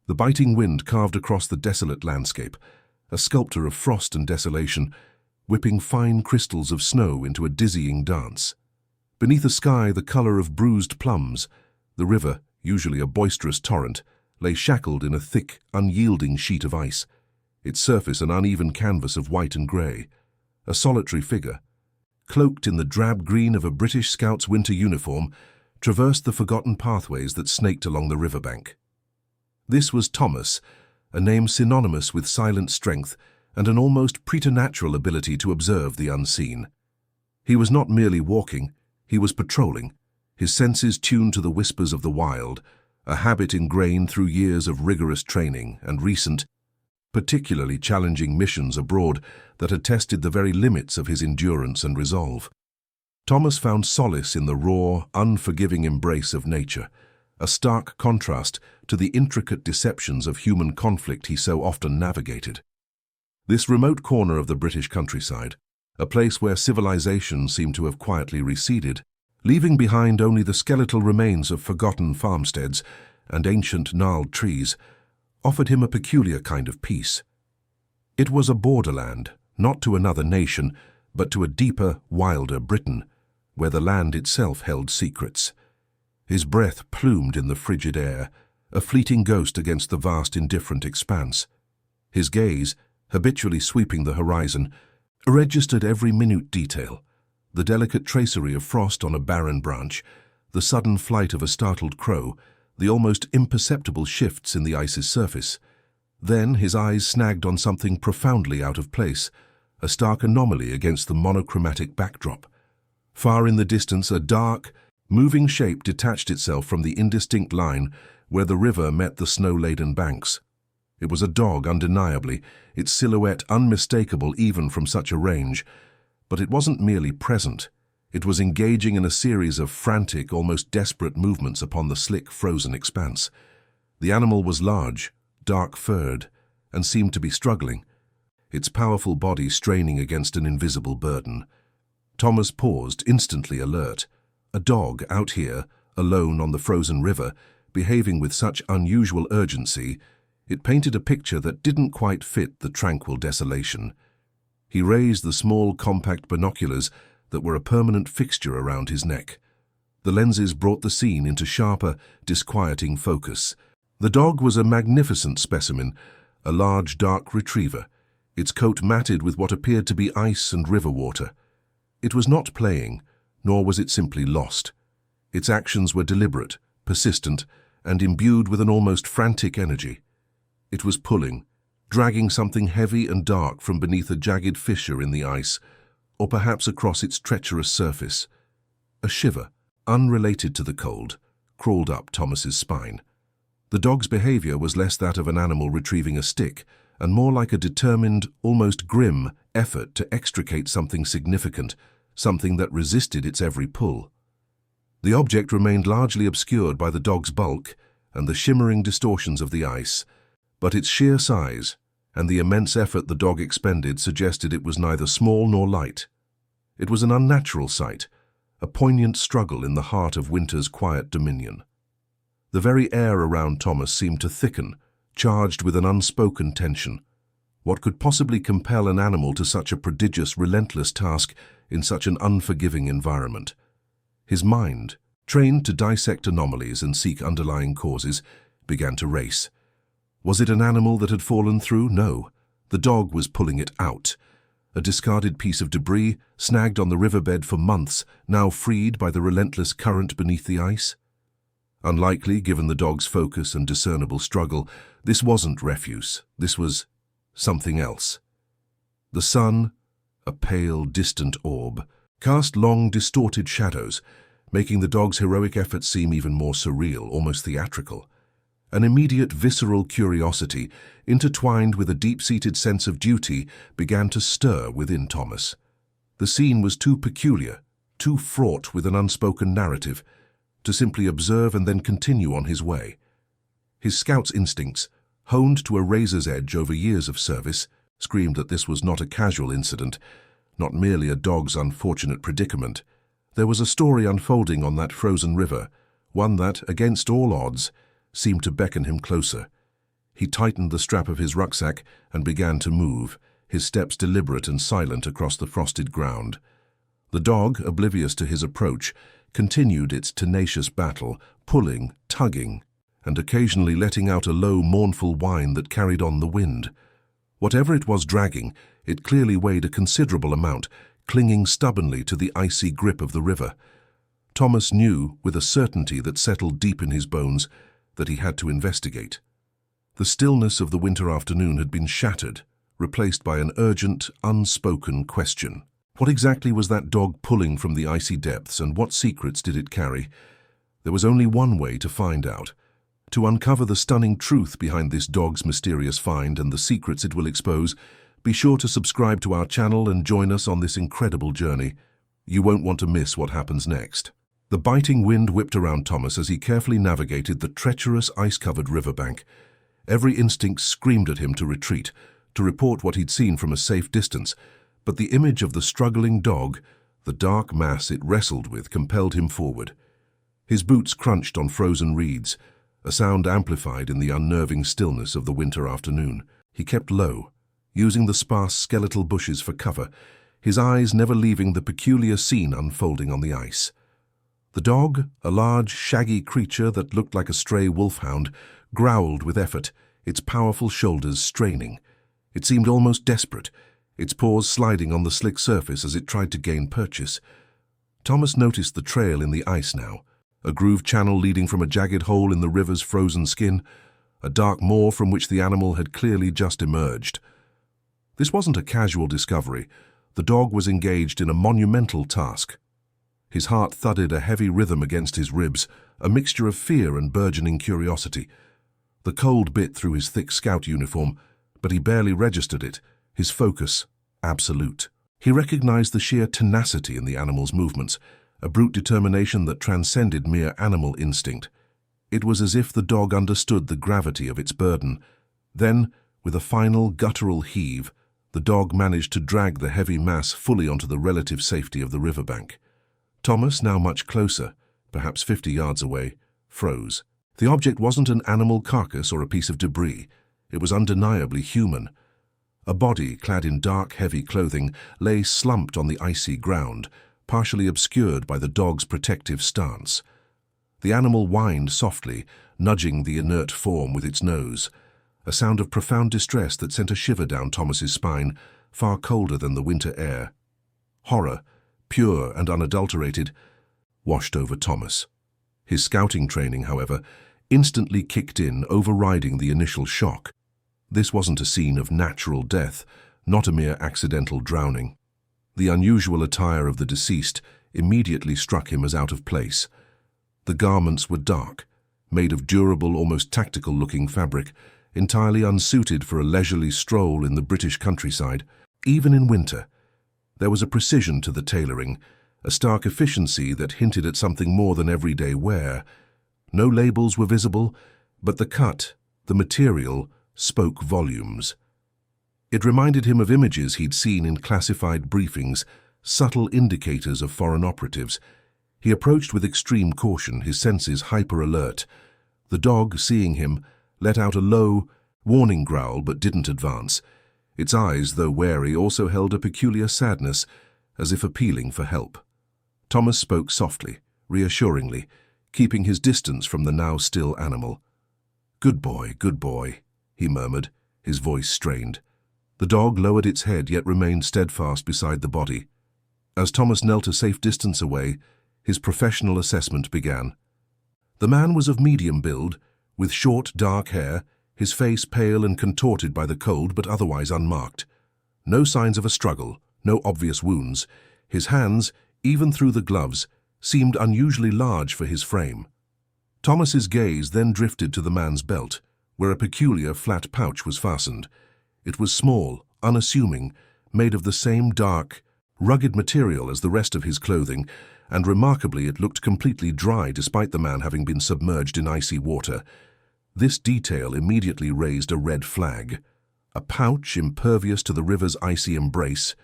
The biting wind carved across the desolate landscape, a sculptor of frost and desolation, whipping fine crystals of snow into a dizzying dance. Beneath a sky the color of bruised plums, the river, usually a boisterous torrent, lay shackled in a thick, unyielding sheet of ice, its surface an uneven canvas of white and grey. A solitary figure, cloaked in the drab green of a British scout's winter uniform, traversed the forgotten pathways that snaked along the riverbank. This was Thomas, a name synonymous with silent strength and an almost preternatural ability to observe the unseen. He was not merely walking, he was patrolling, his senses tuned to the whispers of the wild, a habit ingrained through years of rigorous training and recent, particularly challenging missions abroad that had tested the very limits of his endurance and resolve. Thomas found solace in the raw, unforgiving embrace of nature, a stark contrast to the intricate deceptions of human conflict he so often navigated. This remote corner of the British countryside, a place where civilization seemed to have quietly receded, leaving behind only the skeletal remains of forgotten farmsteads and ancient gnarled trees, offered him a peculiar kind of peace. It was a borderland, not to another nation, but to a deeper, wilder Britain, where the land itself held secrets. His breath plumed in the frigid air, a fleeting ghost against the vast indifferent expanse. His gaze, habitually sweeping the horizon, registered every minute detail, the delicate tracery of frost on a barren branch, the sudden flight of a startled crow, the almost imperceptible shifts in the ice's surface. Then his eyes snagged on something profoundly out of place, a stark anomaly against the monochromatic backdrop. Far in the distance, a dark, moving shape detached itself from the indistinct line where the river met the snow-laden banks. It was a dog, undeniably, its silhouette unmistakable even from such a range. But it wasn't merely present. It was engaging in a series of frantic, almost desperate movements upon the slick, frozen expanse. The animal was large, dark-furred, and seemed to be struggling, its powerful body straining against an invisible burden. Thomas paused, instantly alert. A dog out here, alone on the frozen river, behaving with such unusual urgency, it painted a picture that didn't quite fit the tranquil desolation. He raised the small, compact binoculars that were a permanent fixture around his neck. The lenses brought the scene into sharper, disquieting focus. The dog was a magnificent specimen, a large, dark retriever, its coat matted with what appeared to be ice and river water. It was not playing, nor was it simply lost. Its actions were deliberate, persistent, and imbued with an almost frantic energy. It was pulling, dragging something heavy and dark from beneath a jagged fissure in the ice, or perhaps across its treacherous surface. A shiver, unrelated to the cold, crawled up Thomas's spine. The dog's behavior was less that of an animal retrieving a stick, and more like a determined, almost grim, effort to extricate something significant, something that resisted its every pull. The object remained largely obscured by the dog's bulk and the shimmering distortions of the ice, but its sheer size and the immense effort the dog expended suggested it was neither small nor light. It was an unnatural sight, a poignant struggle in the heart of winter's quiet dominion. The very air around Thomas seemed to thicken, charged with an unspoken tension. What could possibly compel an animal to such a prodigious, relentless task in such an unforgiving environment? His mind, trained to dissect anomalies and seek underlying causes, began to race. Was it an animal that had fallen through? No. The dog was pulling it out. A discarded piece of debris, snagged on the riverbed for months, now freed by the relentless current beneath the ice? Unlikely, given the dog's focus and discernible struggle, this wasn't refuse. This was something else. The sun, a pale, distant orb, cast long, distorted shadows, making the dog's heroic efforts seem even more surreal, almost theatrical. An immediate visceral curiosity, intertwined with a deep-seated sense of duty, began to stir within Thomas. The scene was too peculiar, too fraught with an unspoken narrative, to simply observe and then continue on his way. His scout's instincts, honed to a razor's edge over years of service, screamed that this was not a casual incident, not merely a dog's unfortunate predicament. There was a story unfolding on that frozen river, one that, against all odds, seemed to beckon him closer. He tightened the strap of his rucksack and began to move, his steps deliberate and silent across the frosted ground. The dog, oblivious to his approach, continued its tenacious battle, pulling, tugging, and occasionally letting out a low, mournful whine that carried on the wind. Whatever it was dragging, it clearly weighed a considerable amount, clinging stubbornly to the icy grip of the river. Thomas knew, with a certainty that settled deep in his bones, that he had to investigate. The stillness of the winter afternoon had been shattered, replaced by an urgent, unspoken question. What exactly was that dog pulling from the icy depths, and what secrets did it carry? There was only one way to find out. To uncover the stunning truth behind this dog's mysterious find and the secrets it will expose, be sure to subscribe to our channel and join us on this incredible journey. You won't want to miss what happens next. The biting wind whipped around Thomas as he carefully navigated the treacherous, ice-covered riverbank. Every instinct screamed at him to retreat, to report what he'd seen from a safe distance, but the image of the struggling dog, the dark mass it wrestled with, compelled him forward. His boots crunched on frozen reeds, a sound amplified in the unnerving stillness of the winter afternoon. He kept low, using the sparse skeletal bushes for cover, his eyes never leaving the peculiar scene unfolding on the ice. The dog, a large, shaggy creature that looked like a stray wolfhound, growled with effort, its powerful shoulders straining. It seemed almost desperate, its paws sliding on the slick surface as it tried to gain purchase. Thomas noticed the trail in the ice now, a grooved channel leading from a jagged hole in the river's frozen skin, a dark maw from which the animal had clearly just emerged. This wasn't a casual discovery. The dog was engaged in a monumental task. His heart thudded a heavy rhythm against his ribs, a mixture of fear and burgeoning curiosity. The cold bit through his thick scout uniform, but he barely registered it, his focus absolute. He recognized the sheer tenacity in the animal's movements, a brute determination that transcended mere animal instinct. It was as if the dog understood the gravity of its burden. Then, with a final guttural heave, the dog managed to drag the heavy mass fully onto the relative safety of the riverbank. Thomas, now much closer, perhaps 50 yards away, froze. The object wasn't an animal carcass or a piece of debris. It was undeniably human. A body, clad in dark, heavy clothing, lay slumped on the icy ground, partially obscured by the dog's protective stance. The animal whined softly, nudging the inert form with its nose, a sound of profound distress that sent a shiver down Thomas's spine, far colder than the winter air. Horror, pure and unadulterated, washed over Thomas. His scouting training, however, instantly kicked in, overriding the initial shock. This wasn't a scene of natural death, not a mere accidental drowning. The unusual attire of the deceased immediately struck him as out of place. The garments were dark, made of durable, almost tactical-looking fabric, entirely unsuited for a leisurely stroll in the British countryside. Even in winter, there was a precision to the tailoring, a stark efficiency that hinted at something more than everyday wear. No labels were visible, but the cut, the material, spoke volumes. It reminded him of images he'd seen in classified briefings, subtle indicators of foreign operatives. He approached with extreme caution, his senses hyper-alert. The dog, seeing him, let out a low, warning growl but didn't advance. Its eyes, though wary, also held a peculiar sadness, as if appealing for help. Thomas spoke softly, reassuringly, keeping his distance from the now still animal. Good boy," he murmured, his voice strained. The dog lowered its head yet remained steadfast beside the body. As Thomas knelt a safe distance away, his professional assessment began. The man was of medium build, with short, dark hair, his face pale and contorted by the cold but otherwise unmarked. No signs of a struggle, no obvious wounds. His hands, even through the gloves, seemed unusually large for his frame. Thomas's gaze then drifted to the man's belt, where a peculiar flat pouch was fastened. It was small, unassuming, made of the same dark, rugged material as the rest of his clothing, and remarkably it looked completely dry despite the man having been submerged in icy water. This detail immediately raised a red flag. A pouch impervious to the river's icy embrace.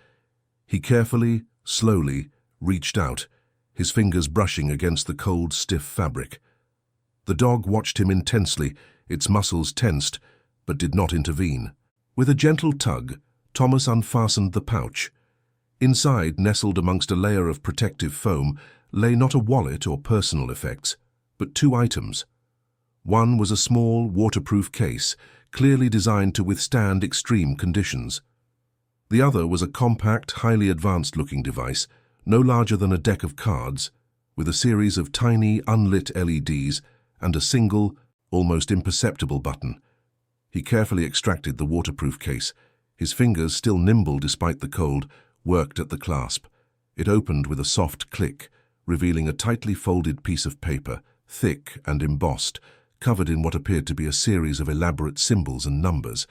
He carefully, slowly, reached out, his fingers brushing against the cold, stiff fabric. The dog watched him intensely, its muscles tensed, but did not intervene. With a gentle tug, Thomas unfastened the pouch. Inside, nestled amongst a layer of protective foam, lay not a wallet or personal effects, but two items. One was a small, waterproof case, clearly designed to withstand extreme conditions. The other was a compact, highly advanced-looking device, no larger than a deck of cards, with a series of tiny, unlit LEDs and a single, almost imperceptible button. He carefully extracted the waterproof case. His fingers, still nimble despite the cold, worked at the clasp. It opened with a soft click, revealing a tightly folded piece of paper, thick and embossed, covered in what appeared to be a series of elaborate symbols and numbers,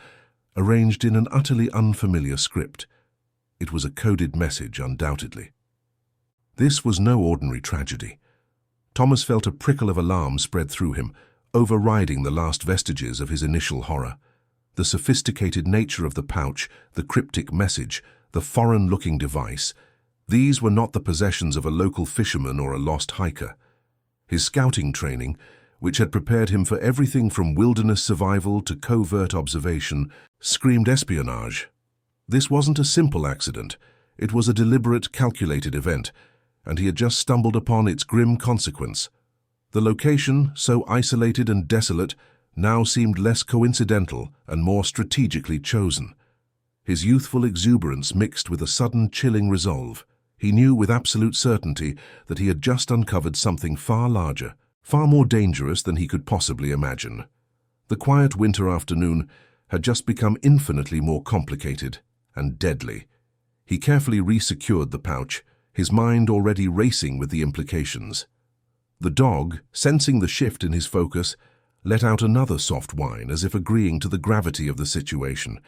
arranged in an utterly unfamiliar script. It was a coded message, undoubtedly. This was no ordinary tragedy. Thomas felt a prickle of alarm spread through him, overriding the last vestiges of his initial horror. The sophisticated nature of the pouch, the cryptic message, the foreign-looking device, these were not the possessions of a local fisherman or a lost hiker. His scouting training, which had prepared him for everything from wilderness survival to covert observation, screamed espionage. This wasn't a simple accident. It was a deliberate, calculated event, and he had just stumbled upon its grim consequence. The location, so isolated and desolate, now seemed less coincidental and more strategically chosen. His youthful exuberance mixed with a sudden chilling resolve. He knew with absolute certainty that he had just uncovered something far larger, far more dangerous than he could possibly imagine. The quiet winter afternoon had just become infinitely more complicated and deadly. He carefully resecured the pouch, his mind already racing with the implications. The dog, sensing the shift in his focus, let out another soft whine as if agreeing to the gravity of the situation.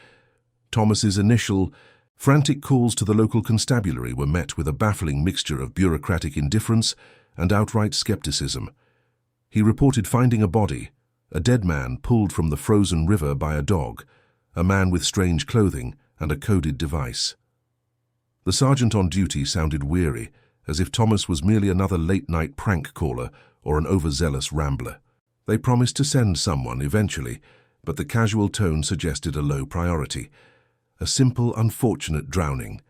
Thomas's initial, frantic calls to the local constabulary were met with a baffling mixture of bureaucratic indifference and outright skepticism. He reported finding a body, a dead man pulled from the frozen river by a dog, a man with strange clothing and a coded device. The sergeant on duty sounded weary, as if Thomas was merely another late-night prank caller or an overzealous rambler. They promised to send someone eventually, but the casual tone suggested a low priority, a simple, unfortunate drowning.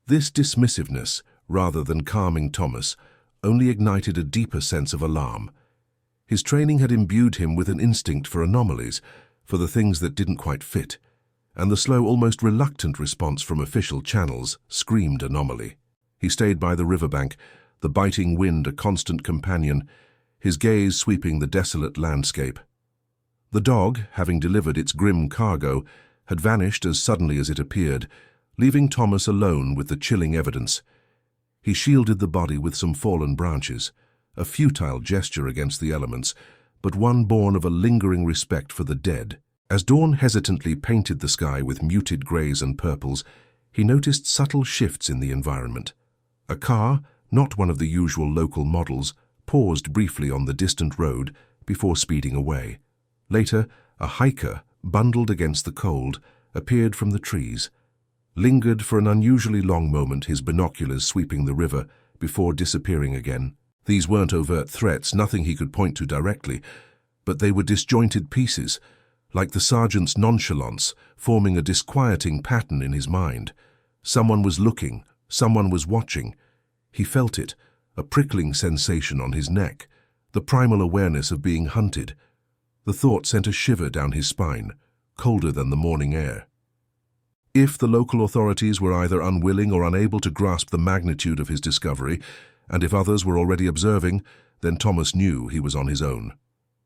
This dismissiveness, rather than calming Thomas, only ignited a deeper sense of alarm. His training had imbued him with an instinct for anomalies, for the things that didn't quite fit, and the slow, almost reluctant response from official channels screamed anomaly. He stayed by the riverbank, the biting wind a constant companion, his gaze sweeping the desolate landscape. The dog, having delivered its grim cargo, had vanished as suddenly as it appeared, leaving Thomas alone with the chilling evidence. He shielded the body with some fallen branches, a futile gesture against the elements, but one born of a lingering respect for the dead. As dawn hesitantly painted the sky with muted greys and purples, he noticed subtle shifts in the environment. A car, not one of the usual local models, paused briefly on the distant road before speeding away. Later, a hiker, bundled against the cold, appeared from the trees, lingered for an unusually long moment, his binoculars sweeping the river, before disappearing again. These weren't overt threats, nothing he could point to directly, but they were disjointed pieces, like the sergeant's nonchalance, forming a disquieting pattern in his mind. Someone was looking, someone was watching. He felt it, a prickling sensation on his neck, the primal awareness of being hunted. The thought sent a shiver down his spine, colder than the morning air. If the local authorities were either unwilling or unable to grasp the magnitude of his discovery, and if others were already observing, then Thomas knew he was on his own.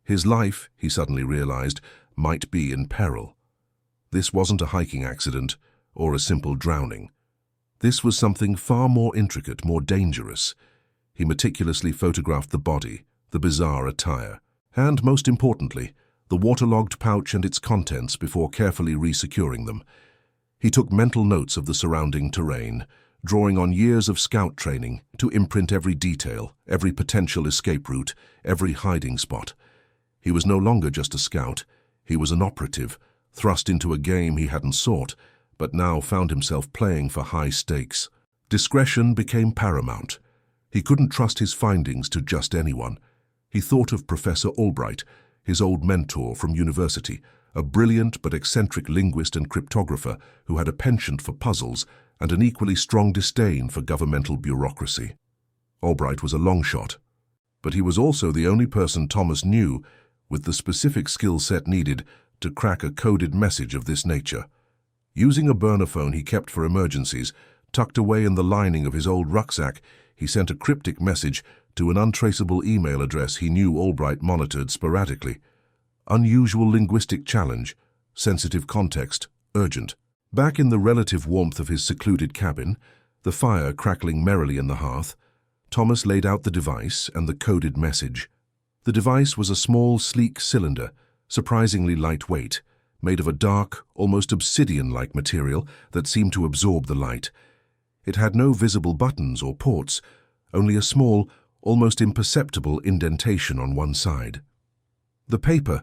His life, he suddenly realized, might be in peril. This wasn't a hiking accident or a simple drowning. This was something far more intricate, more dangerous. He meticulously photographed the body, the bizarre attire, and, most importantly, the waterlogged pouch and its contents before carefully resecuring them. He took mental notes of the surrounding terrain, drawing on years of scout training to imprint every detail, every potential escape route, every hiding spot. He was no longer just a scout. He was an operative, thrust into a game he hadn't sought, but now found himself playing for high stakes. Discretion became paramount. He couldn't trust his findings to just anyone. He thought of Professor Albright, his old mentor from university, a brilliant but eccentric linguist and cryptographer who had a penchant for puzzles and an equally strong disdain for governmental bureaucracy. Albright was a long shot, but he was also the only person Thomas knew with the specific skill set needed to crack a coded message of this nature. Using a burner phone he kept for emergencies, tucked away in the lining of his old rucksack, he sent a cryptic message to an untraceable email address he knew Albright monitored sporadically. Unusual linguistic challenge, sensitive context, urgent. Back in the relative warmth of his secluded cabin, the fire crackling merrily in the hearth, Thomas laid out the device and the coded message. The device was a small, sleek cylinder, surprisingly lightweight, made of a dark, almost obsidian-like material that seemed to absorb the light. It had no visible buttons or ports, only a small, almost imperceptible indentation on one side. The paper,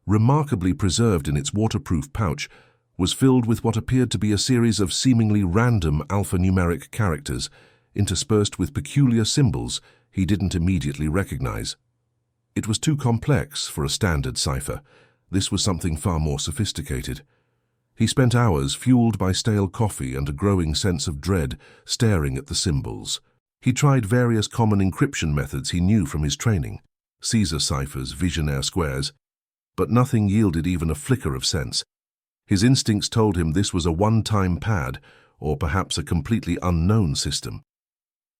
remarkably preserved in its waterproof pouch, was filled with what appeared to be a series of seemingly random alphanumeric characters, interspersed with peculiar symbols he didn't immediately recognize. It was too complex for a standard cipher. This was something far more sophisticated. He spent hours, fueled by stale coffee and a growing sense of dread, staring at the symbols. He tried various common encryption methods he knew from his training, Caesar ciphers, Vigenère squares, but nothing yielded even a flicker of sense. His instincts told him this was a one-time pad, or perhaps a completely unknown system.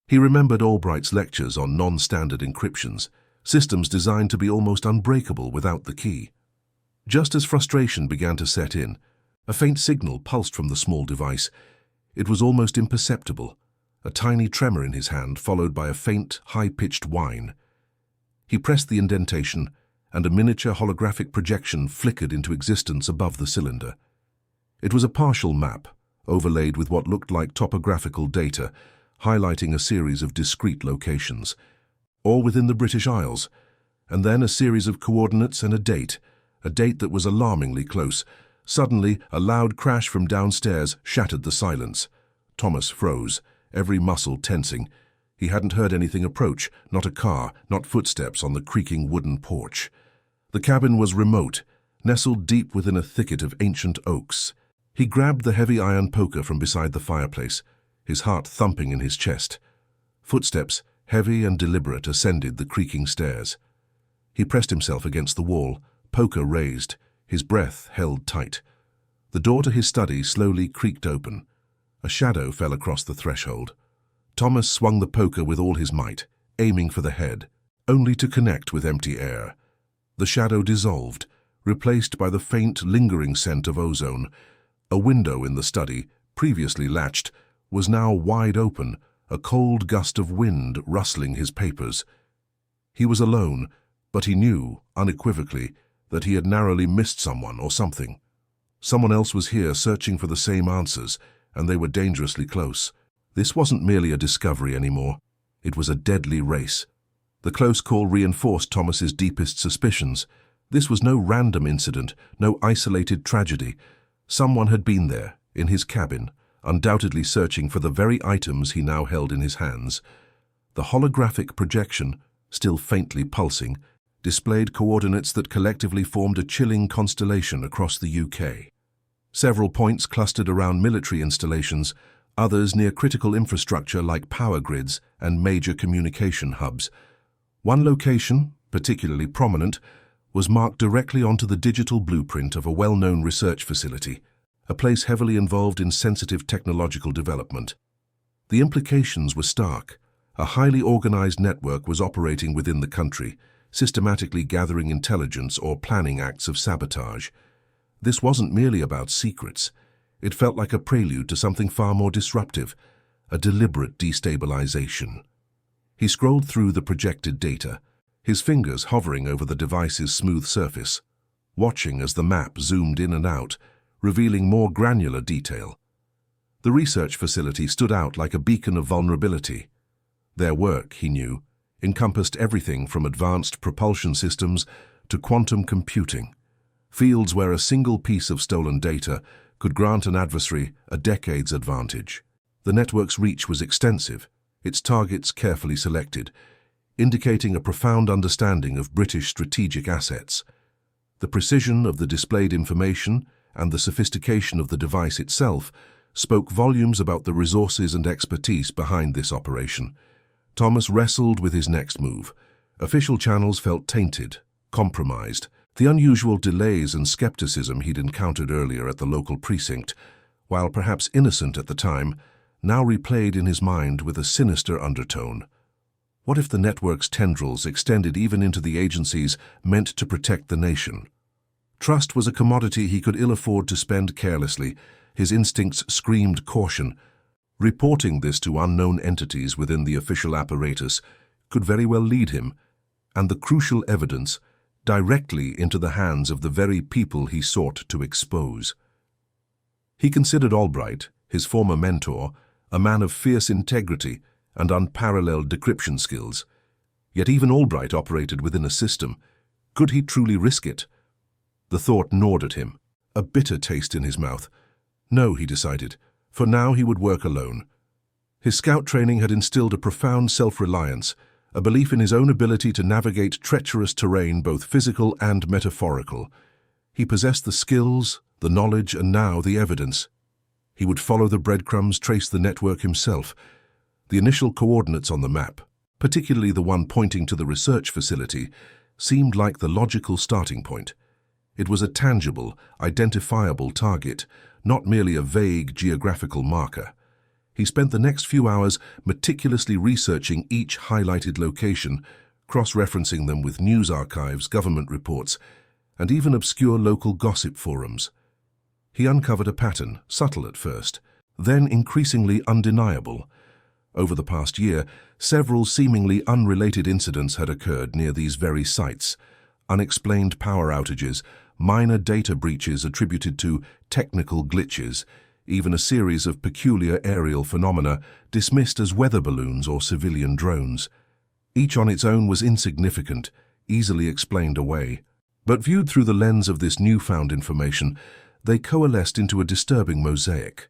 He remembered Albright's lectures on non-standard encryptions, systems designed to be almost unbreakable without the key. Just as frustration began to set in, a faint signal pulsed from the small device. It was almost imperceptible, a tiny tremor in his hand followed by a faint, high-pitched whine. He pressed the indentation, and a miniature holographic projection flickered into existence above the cylinder. It was a partial map, overlaid with what looked like topographical data, highlighting a series of discrete locations, all within the British Isles, and then a series of coordinates and a date that was alarmingly close. Suddenly, a loud crash from downstairs shattered the silence. Thomas froze, every muscle tensing. He hadn't heard anything approach, not a car, not footsteps on the creaking wooden porch. The cabin was remote, nestled deep within a thicket of ancient oaks. He grabbed the heavy iron poker from beside the fireplace, his heart thumping in his chest. Footsteps, heavy and deliberate, ascended the creaking stairs. He pressed himself against the wall, poker raised, his breath held tight. The door to his study slowly creaked open. A shadow fell across the threshold. Thomas swung the poker with all his might, aiming for the head, only to connect with empty air. The shadow dissolved, replaced by the faint, lingering scent of ozone. A window in the study, previously latched, was now wide open, a cold gust of wind rustling his papers. He was alone, but he knew, unequivocally, that he had narrowly missed someone or something. Someone else was here searching for the same answers, and they were dangerously close. This wasn't merely a discovery anymore. It was a deadly race. The close call reinforced Thomas's deepest suspicions. This was no random incident, no isolated tragedy. Someone had been there, in his cabin, undoubtedly searching for the very items he now held in his hands. The holographic projection, still faintly pulsing, displayed coordinates that collectively formed a chilling constellation across the UK. Several points clustered around military installations, others near critical infrastructure like power grids and major communication hubs. One location, particularly prominent, was marked directly onto the digital blueprint of a well-known research facility, a place heavily involved in sensitive technological development. The implications were stark. A highly organized network was operating within the country, systematically gathering intelligence or planning acts of sabotage. This wasn't merely about secrets. It felt like a prelude to something far more disruptive, a deliberate destabilization. He scrolled through the projected data, his fingers hovering over the device's smooth surface, watching as the map zoomed in and out, revealing more granular detail. The research facility stood out like a beacon of vulnerability. Their work, he knew, encompassed everything from advanced propulsion systems to quantum computing, fields where a single piece of stolen data could grant an adversary a decade's advantage. The network's reach was extensive, its targets carefully selected, indicating a profound understanding of British strategic assets. The precision of the displayed information and the sophistication of the device itself spoke volumes about the resources and expertise behind this operation. Thomas wrestled with his next move. Official channels felt tainted, compromised. The unusual delays and skepticism he'd encountered earlier at the local precinct, while perhaps innocent at the time, now replayed in his mind with a sinister undertone. What if the network's tendrils extended even into the agencies meant to protect the nation? Trust was a commodity he could ill afford to spend carelessly. His instincts screamed caution. Reporting this to unknown entities within the official apparatus could very well lead him, and the crucial evidence, directly into the hands of the very people he sought to expose. He considered Albright, his former mentor, a man of fierce integrity and unparalleled decryption skills. Yet even Albright operated within a system. Could he truly risk it? The thought gnawed at him, a bitter taste in his mouth. No, he decided, for now he would work alone. His scout training had instilled a profound self-reliance, a belief in his own ability to navigate treacherous terrain, both physical and metaphorical. He possessed the skills, the knowledge, and now the evidence. He would follow the breadcrumbs, trace the network himself. The initial coordinates on the map, particularly the one pointing to the research facility, seemed like the logical starting point. It was a tangible, identifiable target, not merely a vague geographical marker. He spent the next few hours meticulously researching each highlighted location, cross-referencing them with news archives, government reports, and even obscure local gossip forums. He uncovered a pattern, subtle at first, then increasingly undeniable. Over the past year, several seemingly unrelated incidents had occurred near these very sites. Unexplained power outages, minor data breaches attributed to technical glitches, even a series of peculiar aerial phenomena dismissed as weather balloons or civilian drones. Each on its own was insignificant, easily explained away. But viewed through the lens of this newfound information, they coalesced into a disturbing mosaic.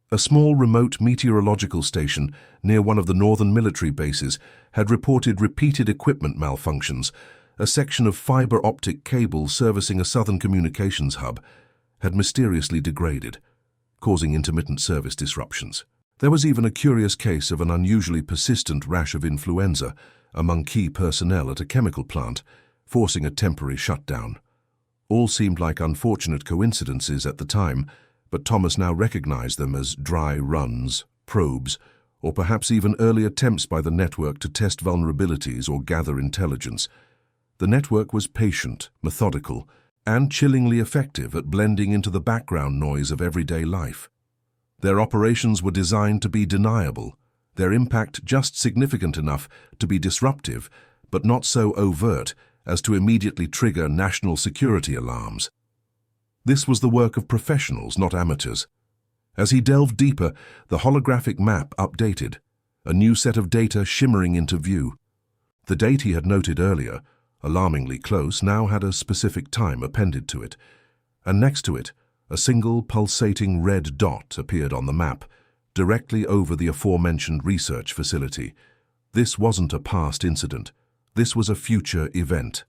A small remote meteorological station near one of the northern military bases had reported repeated equipment malfunctions. A section of fiber optic cable servicing a southern communications hub had mysteriously degraded, causing intermittent service disruptions. There was even a curious case of an unusually persistent rash of influenza among key personnel at a chemical plant, forcing a temporary shutdown. All seemed like unfortunate coincidences at the time, but Thomas now recognized them as dry runs, probes, or perhaps even early attempts by the network to test vulnerabilities or gather intelligence. The network was patient, methodical, and chillingly effective at blending into the background noise of everyday life. Their operations were designed to be deniable, their impact just significant enough to be disruptive, but not so overt as to immediately trigger national security alarms. This was the work of professionals, not amateurs. As he delved deeper, the holographic map updated, a new set of data shimmering into view. The date he had noted earlier, alarmingly close, now had a specific time appended to it, and next to it, a single pulsating red dot appeared on the map, directly over the aforementioned research facility. This wasn't a past incident. This was a future event.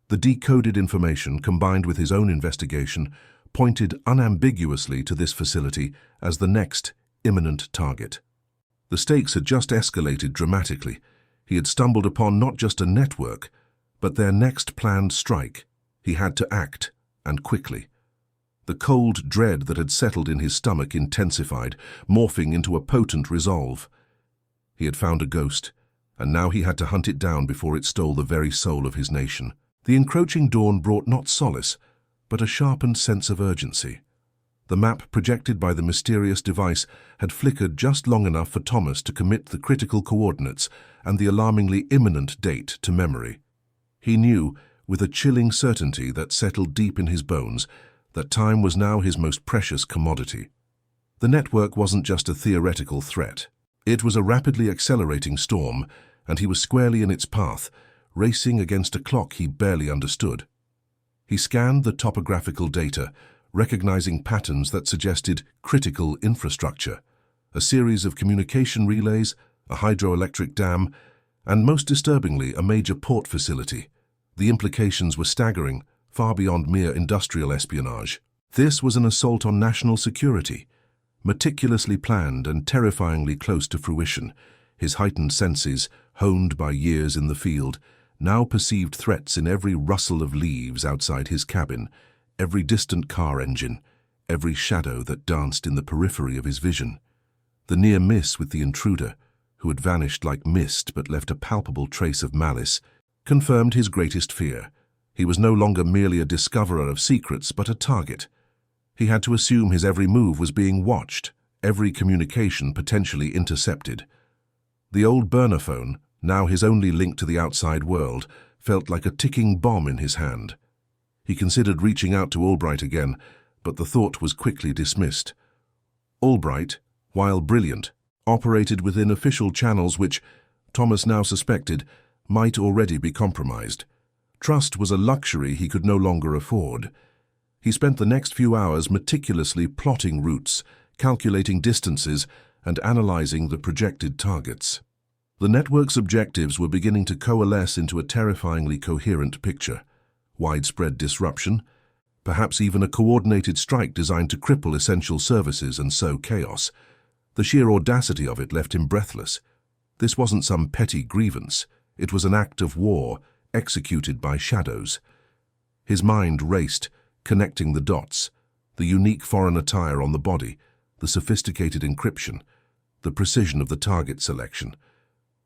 The decoded information, combined with his own investigation, pointed unambiguously to this facility as the next imminent target. The stakes had just escalated dramatically. He had stumbled upon not just a network, but their next planned strike. He had to act, and quickly. The cold dread that had settled in his stomach intensified, morphing into a potent resolve. He had found a ghost, and now he had to hunt it down before it stole the very soul of his nation. The encroaching dawn brought not solace, but a sharpened sense of urgency. The map projected by the mysterious device had flickered just long enough for Thomas to commit the critical coordinates and the alarmingly imminent date to memory. He knew, with a chilling certainty that settled deep in his bones, that time was now his most precious commodity. The network wasn't just a theoretical threat. It was a rapidly accelerating storm, and he was squarely in its path, racing against a clock he barely understood. He scanned the topographical data, recognizing patterns that suggested critical infrastructure, a series of communication relays, a hydroelectric dam, and most disturbingly, a major port facility. The implications were staggering, far beyond mere industrial espionage. This was an assault on national security, meticulously planned and terrifyingly close to fruition. His heightened senses, honed by years in the field, now perceived threats in every rustle of leaves outside his cabin, every distant car engine, every shadow that danced in the periphery of his vision. The near miss with the intruder, who had vanished like mist but left a palpable trace of malice, confirmed his greatest fear. He was no longer merely a discoverer of secrets, but a target. He had to assume his every move was being watched, every communication potentially intercepted. The old burner phone, now his only link to the outside world, felt like a ticking bomb in his hand. He considered reaching out to Albright again, but the thought was quickly dismissed. Albright, while brilliant, operated within official channels which, Thomas now suspected, might already be compromised. Trust was a luxury he could no longer afford. He spent the next few hours meticulously plotting routes, calculating distances, and analyzing the projected targets. The network's objectives were beginning to coalesce into a terrifyingly coherent picture. Widespread disruption, perhaps even a coordinated strike designed to cripple essential services and sow chaos. The sheer audacity of it left him breathless. This wasn't some petty grievance. It was an act of war, executed by shadows. His mind raced, connecting the dots, the unique foreign attire on the body, the sophisticated encryption, the precision of the target selection.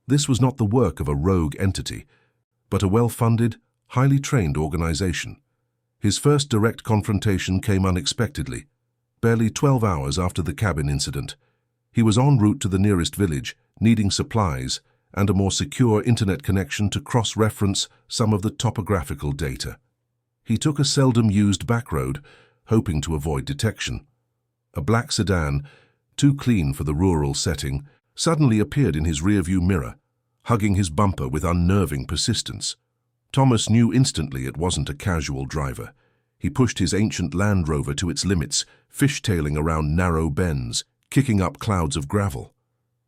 This was not the work of a rogue entity, but a well-funded, highly trained organization. His first direct confrontation came unexpectedly, barely 12 hours after the cabin incident. He was en route to the nearest village, needing supplies and a more secure internet connection to cross-reference some of the topographical data. He took a seldom-used backroad, hoping to avoid detection. A black sedan, too clean for the rural setting, suddenly appeared in his rearview mirror, hugging his bumper with unnerving persistence. Thomas knew instantly it wasn't a casual driver. He pushed his ancient Land Rover to its limits, fishtailing around narrow bends, kicking up clouds of gravel.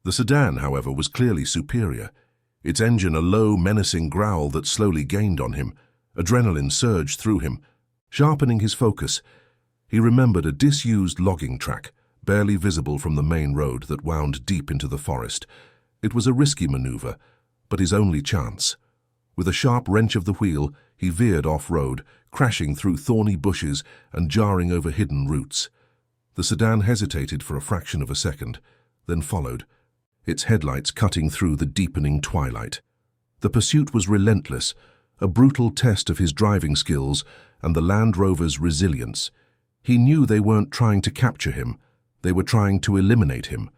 The sedan, however, was clearly superior, its engine a low, menacing growl that slowly gained on him. Adrenaline surged through him. Sharpening his focus, he remembered a disused logging track, barely visible from the main road that wound deep into the forest. It was a risky maneuver, but his only chance. With a sharp wrench of the wheel, he veered off-road, crashing through thorny bushes and jarring over hidden roots. The sedan hesitated for a fraction of a second, then followed, its headlights cutting through the deepening twilight. The pursuit was relentless, a brutal test of his driving skills and the Land Rover's resilience. He knew they weren't trying to capture him, they were trying to eliminate him.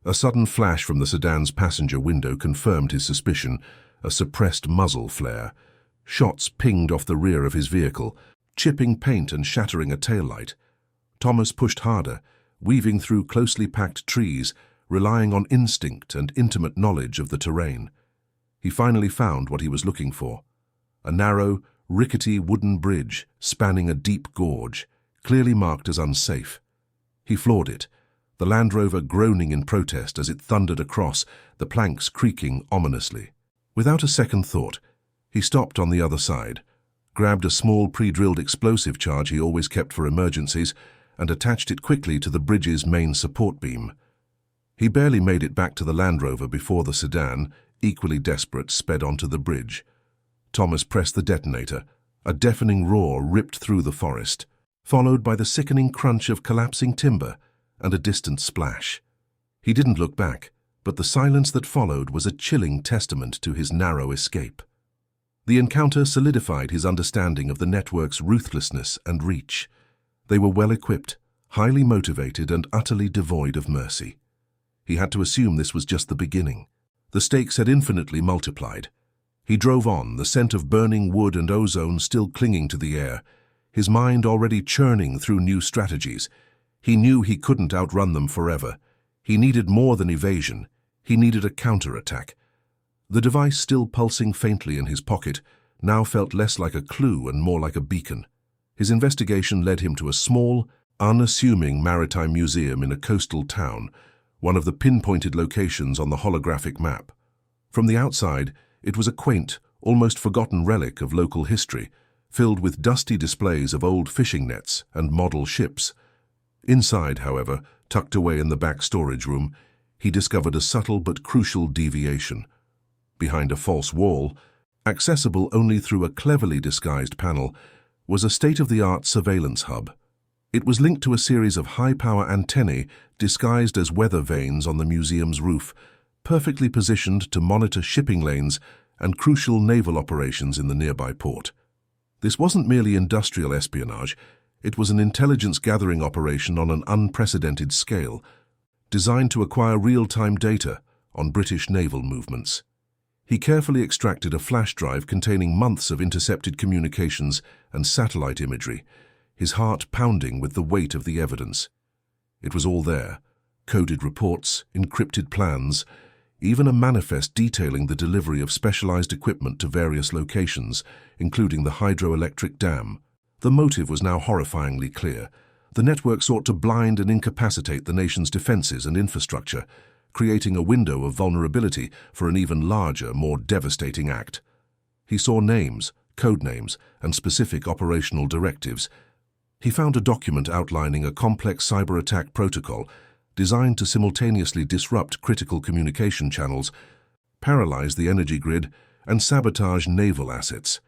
A sudden flash from the sedan's passenger window confirmed his suspicion, a suppressed muzzle flare. Shots pinged off the rear of his vehicle, chipping paint and shattering a taillight. Thomas pushed harder, weaving through closely packed trees, relying on instinct and intimate knowledge of the terrain. He finally found what he was looking for. A narrow, rickety wooden bridge spanning a deep gorge, clearly marked as unsafe. He floored it, the Land Rover groaning in protest as it thundered across, the planks creaking ominously. Without a second thought, he stopped on the other side, grabbed a small pre-drilled explosive charge he always kept for emergencies, and attached it quickly to the bridge's main support beam. He barely made it back to the Land Rover before the sedan, equally desperate, sped onto the bridge. Thomas pressed the detonator. A deafening roar ripped through the forest, followed by the sickening crunch of collapsing timber and a distant splash. He didn't look back, but the silence that followed was a chilling testament to his narrow escape. The encounter solidified his understanding of the network's ruthlessness and reach. They were well-equipped, highly motivated, and utterly devoid of mercy. He had to assume this was just the beginning. The stakes had infinitely multiplied. He drove on, the scent of burning wood and ozone still clinging to the air, his mind already churning through new strategies. He knew he couldn't outrun them forever. He needed more than evasion. He needed a counterattack. The device, still pulsing faintly in his pocket, now felt less like a clue and more like a beacon. His investigation led him to a small, unassuming maritime museum in a coastal town, one of the pinpointed locations on the holographic map. From the outside, it was a quaint, almost forgotten relic of local history, filled with dusty displays of old fishing nets and model ships. Inside, however, tucked away in the back storage room, he discovered a subtle but crucial deviation. Behind a false wall, accessible only through a cleverly disguised panel, was a state-of-the-art surveillance hub. It was linked to a series of high-power antennae disguised as weather vanes on the museum's roof, perfectly positioned to monitor shipping lanes and crucial naval operations in the nearby port. This wasn't merely industrial espionage, it was an intelligence-gathering operation on an unprecedented scale, designed to acquire real-time data on British naval movements. He carefully extracted a flash drive containing months of intercepted communications and satellite imagery, his heart pounding with the weight of the evidence. It was all there: coded reports, encrypted plans, even a manifest detailing the delivery of specialized equipment to various locations, including the hydroelectric dam. The motive was now horrifyingly clear. The network sought to blind and incapacitate the nation's defenses and infrastructure, creating a window of vulnerability for an even larger, more devastating act. He saw names, code names, and specific operational directives. He found a document outlining a complex cyber attack protocol designed to simultaneously disrupt critical communication channels, paralyze the energy grid, and sabotage naval assets.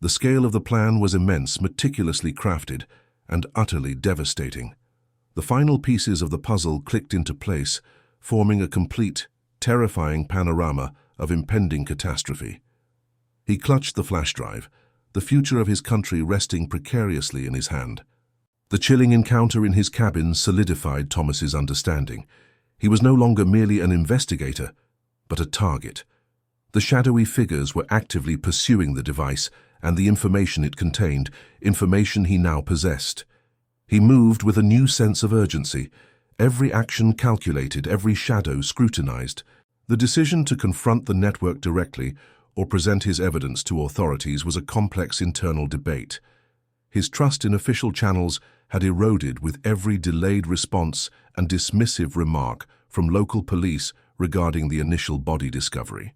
The scale of the plan was immense, meticulously crafted, and utterly devastating. The final pieces of the puzzle clicked into place, forming a complete, terrifying panorama of impending catastrophe. He clutched the flash drive, the future of his country resting precariously in his hand. The chilling encounter in his cabin solidified Thomas's understanding. He was no longer merely an investigator, but a target. The shadowy figures were actively pursuing the device and the information it contained, information he now possessed. He moved with a new sense of urgency, every action calculated, every shadow scrutinized. The decision to confront the network directly or present his evidence to authorities was a complex internal debate. His trust in official channels had eroded with every delayed response and dismissive remark from local police regarding the initial body discovery.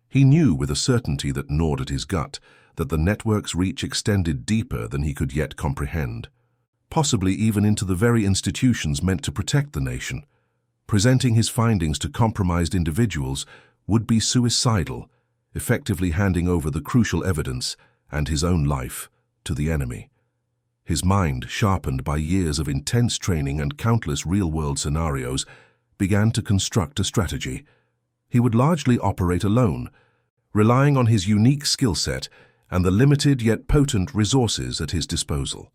He knew with a certainty that gnawed at his gut that the network's reach extended deeper than he could yet comprehend, possibly even into the very institutions meant to protect the nation. Presenting his findings to compromised individuals would be suicidal, effectively handing over the crucial evidence and his own life to the enemy. His mind, sharpened by years of intense training and countless real-world scenarios, began to construct a strategy. He would largely operate alone, relying on his unique skill set and the limited yet potent resources at his disposal.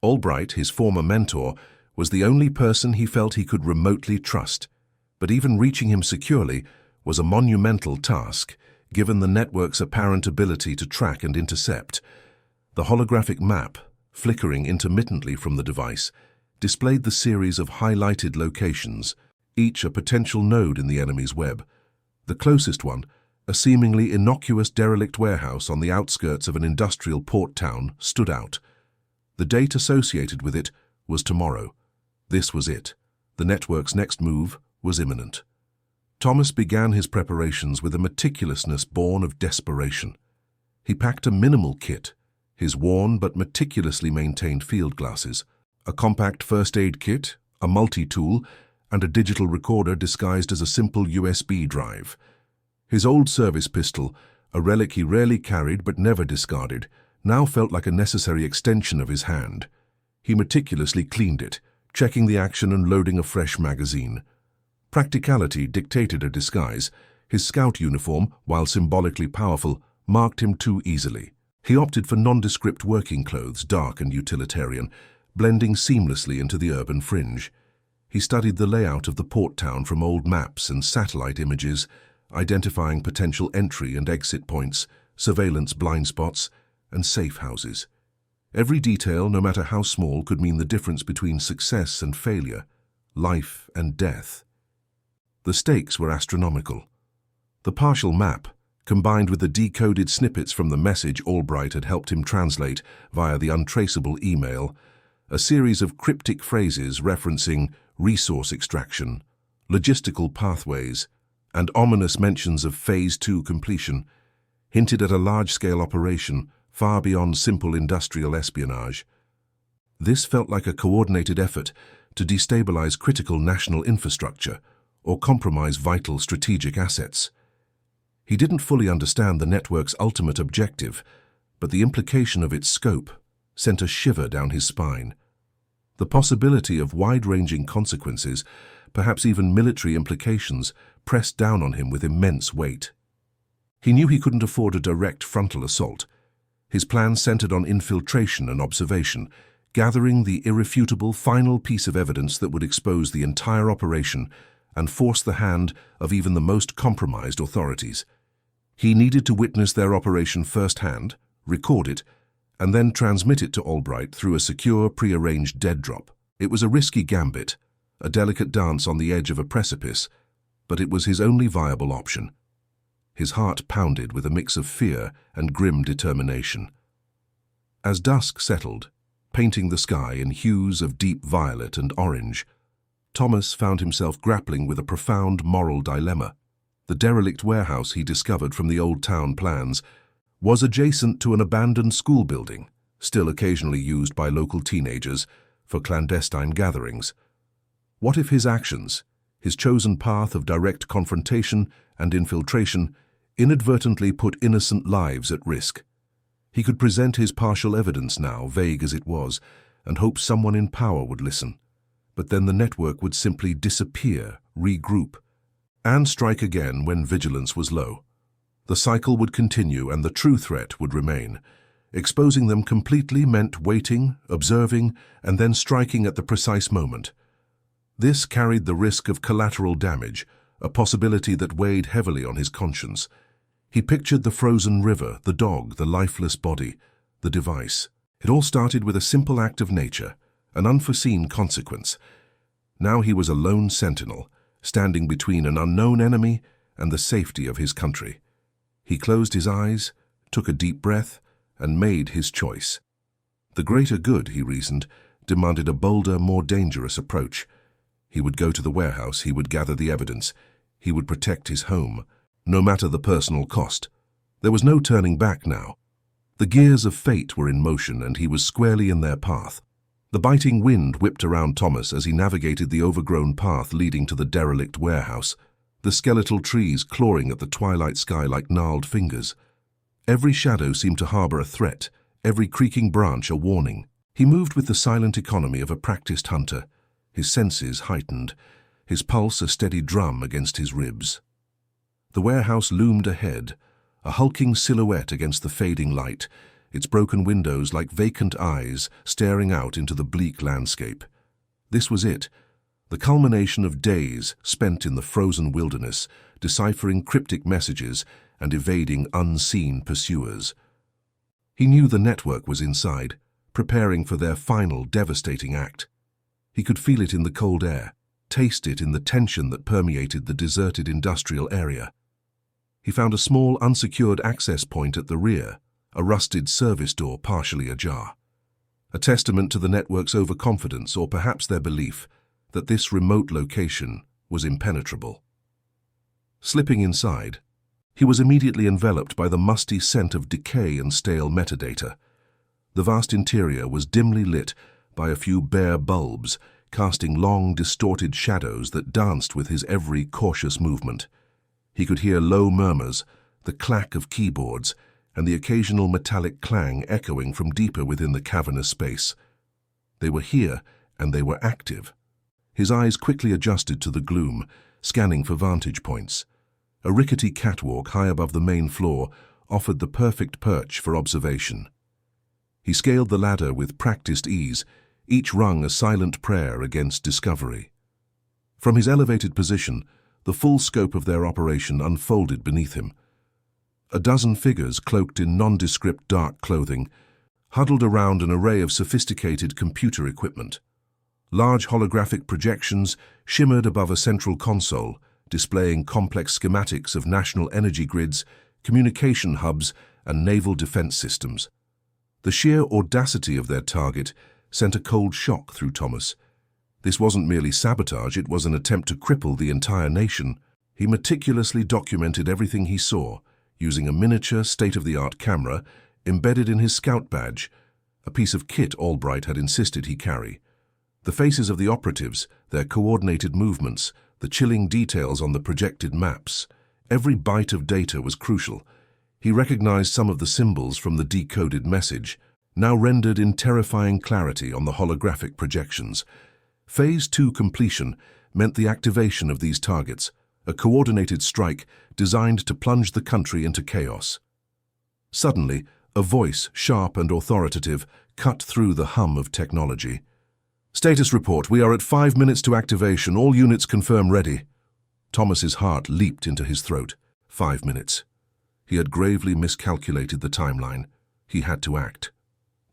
Albright, his former mentor, was the only person he felt he could remotely trust, but even reaching him securely was a monumental task, given the network's apparent ability to track and intercept. The holographic map, flickering intermittently from the device, displayed the series of highlighted locations, each a potential node in the enemy's web. The closest one, a seemingly innocuous derelict warehouse on the outskirts of an industrial port town, stood out. The date associated with it was tomorrow. This was it. The network's next move was imminent. Thomas began his preparations with a meticulousness born of desperation. He packed a minimal kit, his worn but meticulously maintained field glasses, a compact first aid kit, a multi-tool, and a digital recorder disguised as a simple USB drive. His old service pistol, a relic he rarely carried but never discarded, now felt like a necessary extension of his hand. He meticulously cleaned it, checking the action and loading a fresh magazine. Practicality dictated a disguise. His scout uniform, while symbolically powerful, marked him too easily. He opted for nondescript working clothes, dark and utilitarian, blending seamlessly into the urban fringe. He studied the layout of the port town from old maps and satellite images, identifying potential entry and exit points, surveillance blind spots, and safe houses. Every detail, no matter how small, could mean the difference between success and failure, life and death. The stakes were astronomical. The partial map, combined with the decoded snippets from the message Albright had helped him translate via the untraceable email, a series of cryptic phrases referencing resource extraction, logistical pathways, and ominous mentions of Phase 2 completion, hinted at a large-scale operation far beyond simple industrial espionage. This felt like a coordinated effort to destabilize critical national infrastructure or compromise vital strategic assets. He didn't fully understand the network's ultimate objective, but the implication of its scope sent a shiver down his spine. The possibility of wide-ranging consequences, perhaps even military implications, pressed down on him with immense weight. He knew he couldn't afford a direct frontal assault. His plan centered on infiltration and observation, gathering the irrefutable final piece of evidence that would expose the entire operation and force the hand of even the most compromised authorities. He needed to witness their operation firsthand, record it, and then transmit it to Albright through a secure, pre-arranged dead drop. It was a risky gambit, a delicate dance on the edge of a precipice, but it was his only viable option. His heart pounded with a mix of fear and grim determination. As dusk settled, painting the sky in hues of deep violet and orange, Thomas found himself grappling with a profound moral dilemma. The derelict warehouse he discovered from the old town plans was adjacent to an abandoned school building, still occasionally used by local teenagers for clandestine gatherings. What if his actions, his chosen path of direct confrontation and infiltration, inadvertently put innocent lives at risk? He could present his partial evidence now, vague as it was, and hope someone in power would listen. But then the network would simply disappear, regroup, and strike again when vigilance was low. The cycle would continue and the true threat would remain. Exposing them completely meant waiting, observing, and then striking at the precise moment. This carried the risk of collateral damage, a possibility that weighed heavily on his conscience. He pictured the frozen river, the dog, the lifeless body, the device. It all started with a simple act of nature, an unforeseen consequence. Now he was a lone sentinel, standing between an unknown enemy and the safety of his country. He closed his eyes, took a deep breath, and made his choice. The greater good, he reasoned, demanded a bolder, more dangerous approach. He would go to the warehouse, he would gather the evidence, he would protect his home, no matter the personal cost. There was no turning back now. The gears of fate were in motion, and he was squarely in their path. The biting wind whipped around Thomas as he navigated the overgrown path leading to the derelict warehouse, the skeletal trees clawing at the twilight sky like gnarled fingers. Every shadow seemed to harbor a threat, every creaking branch a warning. He moved with the silent economy of a practiced hunter, his senses heightened, his pulse a steady drum against his ribs. The warehouse loomed ahead, a hulking silhouette against the fading light, its broken windows like vacant eyes staring out into the bleak landscape. This was it, the culmination of days spent in the frozen wilderness, deciphering cryptic messages and evading unseen pursuers. He knew the network was inside, preparing for their final devastating act. He could feel it in the cold air, taste it in the tension that permeated the deserted industrial area. He found a small unsecured access point at the rear, a rusted service door partially ajar. A testament to the network's overconfidence, or perhaps their belief that this remote location was impenetrable. Slipping inside, he was immediately enveloped by the musty scent of decay and stale metadata. The vast interior was dimly lit by a few bare bulbs, casting long, distorted shadows that danced with his every cautious movement. He could hear low murmurs, the clack of keyboards, and the occasional metallic clang echoing from deeper within the cavernous space. They were here, and they were active. His eyes quickly adjusted to the gloom, scanning for vantage points. A rickety catwalk high above the main floor offered the perfect perch for observation. He scaled the ladder with practiced ease, each rung a silent prayer against discovery. From his elevated position, the full scope of their operation unfolded beneath him. A dozen figures cloaked in nondescript dark clothing huddled around an array of sophisticated computer equipment. Large holographic projections shimmered above a central console, displaying complex schematics of national energy grids, communication hubs, and naval defense systems. The sheer audacity of their target sent a cold shock through Thomas. This wasn't merely sabotage, it was an attempt to cripple the entire nation. He meticulously documented everything he saw, using a miniature, state-of-the-art camera, embedded in his scout badge, a piece of kit Albright had insisted he carry. The faces of the operatives, their coordinated movements, the chilling details on the projected maps, every byte of data was crucial. He recognized some of the symbols from the decoded message, now rendered in terrifying clarity on the holographic projections. Phase 2 completion meant the activation of these targets, a coordinated strike designed to plunge the country into chaos. Suddenly, a voice, sharp and authoritative, cut through the hum of technology. "Status report, we are at 5 minutes to activation. All units confirm ready." Thomas's heart leaped into his throat. 5 minutes. He had gravely miscalculated the timeline. He had to act.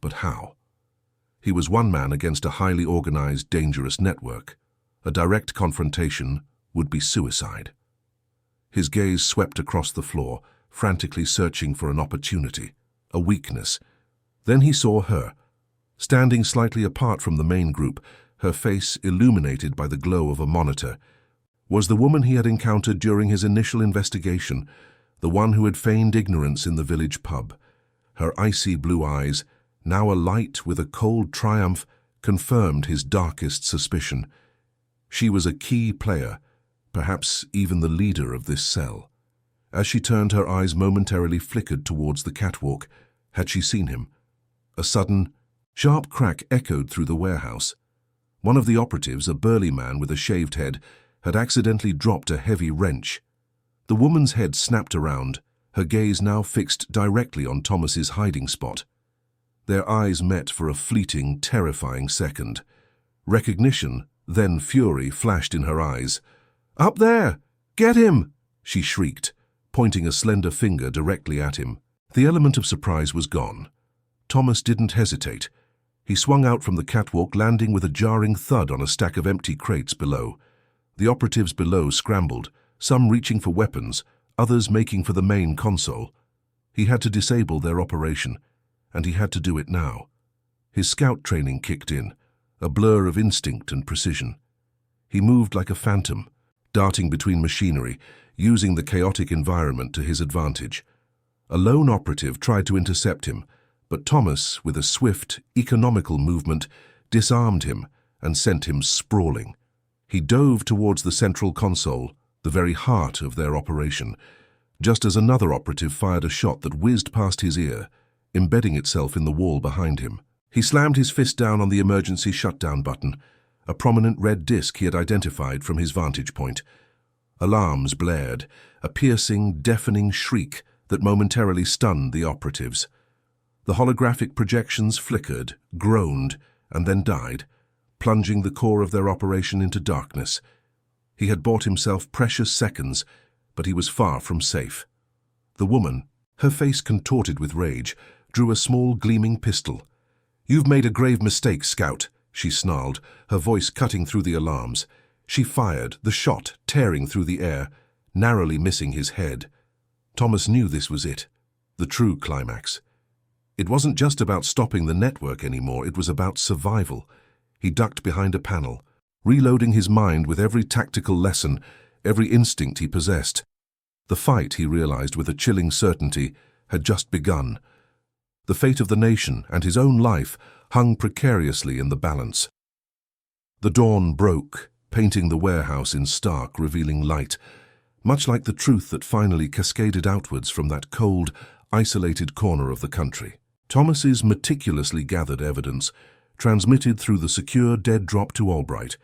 But how? He was one man against a highly organized, dangerous network. A direct confrontation would be suicide. His gaze swept across the floor, frantically searching for an opportunity, a weakness. Then he saw her, standing slightly apart from the main group, her face illuminated by the glow of a monitor, was the woman he had encountered during his initial investigation, the one who had feigned ignorance in the village pub. Her icy blue eyes, now alight with a cold triumph, confirmed his darkest suspicion. She was a key player, perhaps even the leader of this cell. As she turned, her eyes momentarily flickered towards the catwalk. Had she seen him? A sudden, sharp crack echoed through the warehouse. One of the operatives, a burly man with a shaved head, had accidentally dropped a heavy wrench. The woman's head snapped around, her gaze now fixed directly on Thomas's hiding spot. Their eyes met for a fleeting, terrifying second. Recognition, then fury, flashed in her eyes. "Up there! Get him!" she shrieked, pointing a slender finger directly at him. The element of surprise was gone. Thomas didn't hesitate. He swung out from the catwalk, landing with a jarring thud on a stack of empty crates below. The operatives below scrambled, some reaching for weapons, others making for the main console. He had to disable their operation, and he had to do it now. His scout training kicked in, a blur of instinct and precision. He moved like a phantom, darting between machinery, using the chaotic environment to his advantage. A lone operative tried to intercept him, but Thomas, with a swift, economical movement, disarmed him and sent him sprawling. He dove towards the central console, the very heart of their operation, just as another operative fired a shot that whizzed past his ear, embedding itself in the wall behind him. He slammed his fist down on the emergency shutdown button, a prominent red disc he had identified from his vantage point. Alarms blared, a piercing, deafening shriek that momentarily stunned the operatives. The holographic projections flickered, groaned, and then died, plunging the core of their operation into darkness. He had bought himself precious seconds, but he was far from safe. The woman, her face contorted with rage, drew a small gleaming pistol. "You've made a grave mistake, Scout," she snarled, her voice cutting through the alarms. She fired, the shot tearing through the air, narrowly missing his head. Thomas knew this was it, the true climax. It wasn't just about stopping the network anymore, it was about survival. He ducked behind a panel, reloading his mind with every tactical lesson, every instinct he possessed. The fight, he realized with a chilling certainty, had just begun. The fate of the nation and his own life hung precariously in the balance. The dawn broke, painting the warehouse in stark, revealing light, much like the truth that finally cascaded outwards from that cold, isolated corner of the country. Thomas's meticulously gathered evidence, transmitted through the secure dead drop to Albright,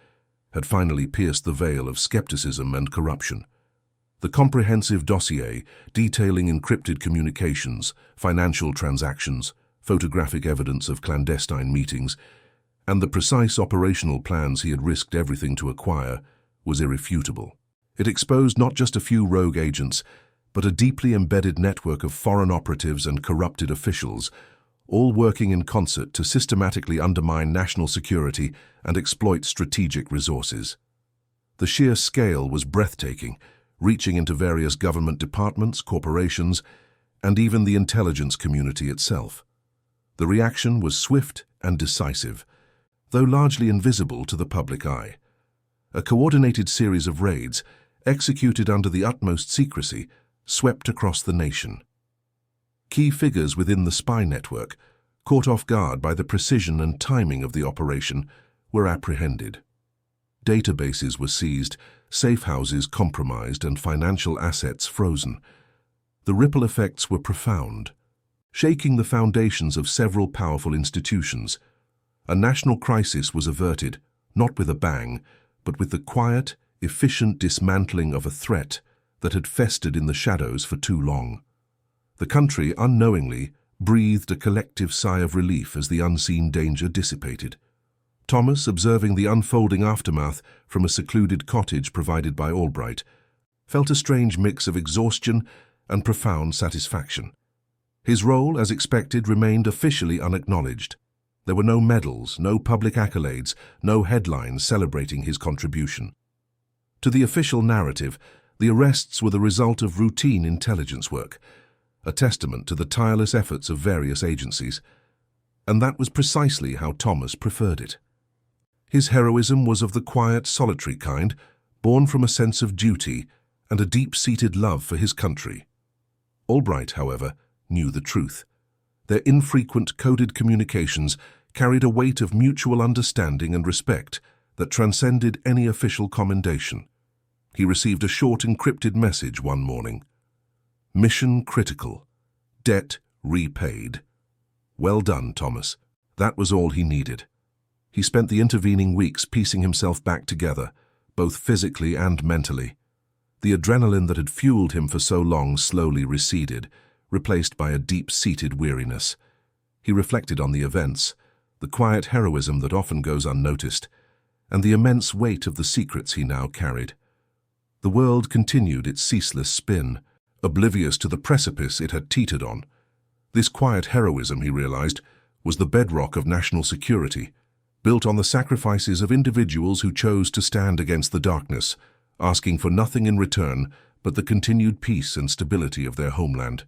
had finally pierced the veil of skepticism and corruption. The comprehensive dossier, detailing encrypted communications, financial transactions, photographic evidence of clandestine meetings, and the precise operational plans he had risked everything to acquire, was irrefutable. It exposed not just a few rogue agents, but a deeply embedded network of foreign operatives and corrupted officials, all working in concert to systematically undermine national security and exploit strategic resources. The sheer scale was breathtaking, reaching into various government departments, corporations, and even the intelligence community itself. The reaction was swift and decisive, though largely invisible to the public eye. A coordinated series of raids, executed under the utmost secrecy, swept across the nation. Key figures within the spy network, caught off guard by the precision and timing of the operation, were apprehended. Databases were seized, safe houses compromised, and financial assets frozen. The ripple effects were profound, shaking the foundations of several powerful institutions. A national crisis was averted, not with a bang, but with the quiet, efficient dismantling of a threat that had festered in the shadows for too long. The country, unknowingly, breathed a collective sigh of relief as the unseen danger dissipated. Thomas, observing the unfolding aftermath from a secluded cottage provided by Albright, felt a strange mix of exhaustion and profound satisfaction. His role, as expected, remained officially unacknowledged. There were no medals, no public accolades, no headlines celebrating his contribution. To the official narrative, the arrests were the result of routine intelligence work, a testament to the tireless efforts of various agencies, and that was precisely how Thomas preferred it. His heroism was of the quiet, solitary kind, born from a sense of duty and a deep-seated love for his country. Albright, however, knew the truth. Their infrequent coded communications carried a weight of mutual understanding and respect that transcended any official commendation. He received a short encrypted message one morning. Mission critical. Debt repaid. Well done, Thomas. That was all he needed. He spent the intervening weeks piecing himself back together, both physically and mentally. The adrenaline that had fueled him for so long slowly receded, replaced by a deep-seated weariness. He reflected on the events, the quiet heroism that often goes unnoticed, and the immense weight of the secrets he now carried. The world continued its ceaseless spin, oblivious to the precipice it had teetered on. This quiet heroism, he realized, was the bedrock of national security, built on the sacrifices of individuals who chose to stand against the darkness, asking for nothing in return but the continued peace and stability of their homeland.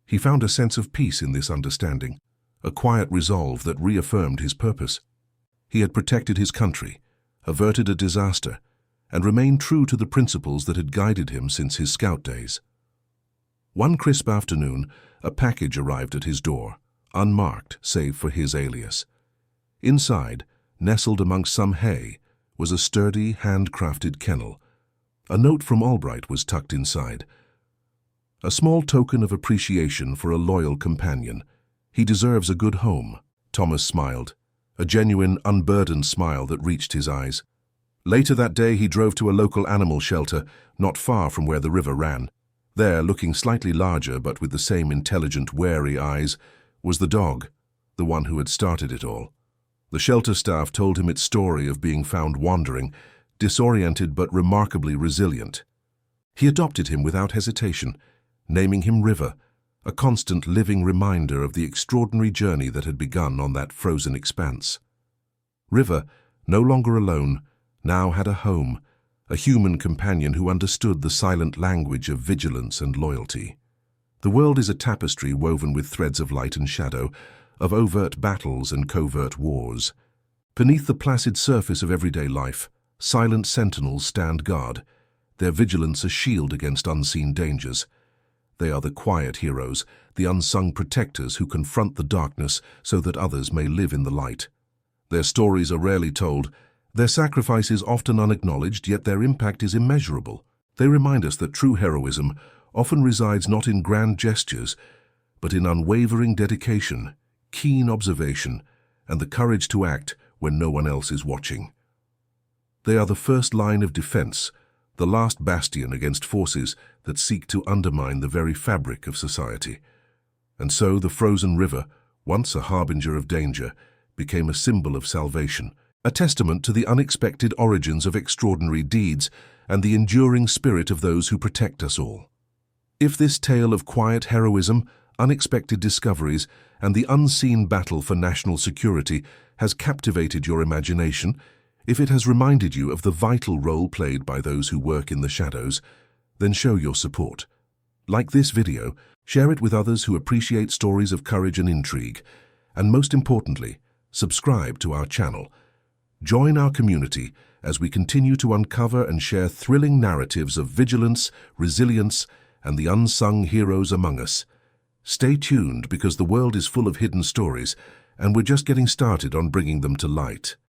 He found a sense of peace in this understanding, a quiet resolve that reaffirmed his purpose. He had protected his country, averted a disaster, and remained true to the principles that had guided him since his scout days. One crisp afternoon, a package arrived at his door, unmarked save for his alias. Inside, nestled amongst some hay, was a sturdy, handcrafted kennel. A note from Albright was tucked inside. A small token of appreciation for a loyal companion. He deserves a good home, Thomas smiled, a genuine, unburdened smile that reached his eyes. Later that day he drove to a local animal shelter, not far from where the river ran. There, looking slightly larger but with the same intelligent, wary eyes, was the dog, the one who had started it all. The shelter staff told him its story of being found wandering, disoriented but remarkably resilient. He adopted him without hesitation, naming him River, a constant living reminder of the extraordinary journey that had begun on that frozen expanse. River, no longer alone, now had a home, a human companion who understood the silent language of vigilance and loyalty. The world is a tapestry woven with threads of light and shadow, of overt battles and covert wars. Beneath the placid surface of everyday life, silent sentinels stand guard, their vigilance a shield against unseen dangers. They are the quiet heroes, the unsung protectors who confront the darkness so that others may live in the light. Their stories are rarely told, their sacrifices often unacknowledged, yet their impact is immeasurable. They remind us that true heroism often resides not in grand gestures, but in unwavering dedication, keen observation, and the courage to act when no one else is watching. They are the first line of defense, the last bastion against forces that seek to undermine the very fabric of society. And so the frozen river, once a harbinger of danger, became a symbol of salvation, a testament to the unexpected origins of extraordinary deeds and the enduring spirit of those who protect us all. If this tale of quiet heroism, unexpected discoveries, and the unseen battle for national security has captivated your imagination, if it has reminded you of the vital role played by those who work in the shadows, then show your support. Like this video, share it with others who appreciate stories of courage and intrigue, and most importantly, subscribe to our channel. Join our community as we continue to uncover and share thrilling narratives of vigilance, resilience, and the unsung heroes among us. Stay tuned because the world is full of hidden stories, and we're just getting started on bringing them to light.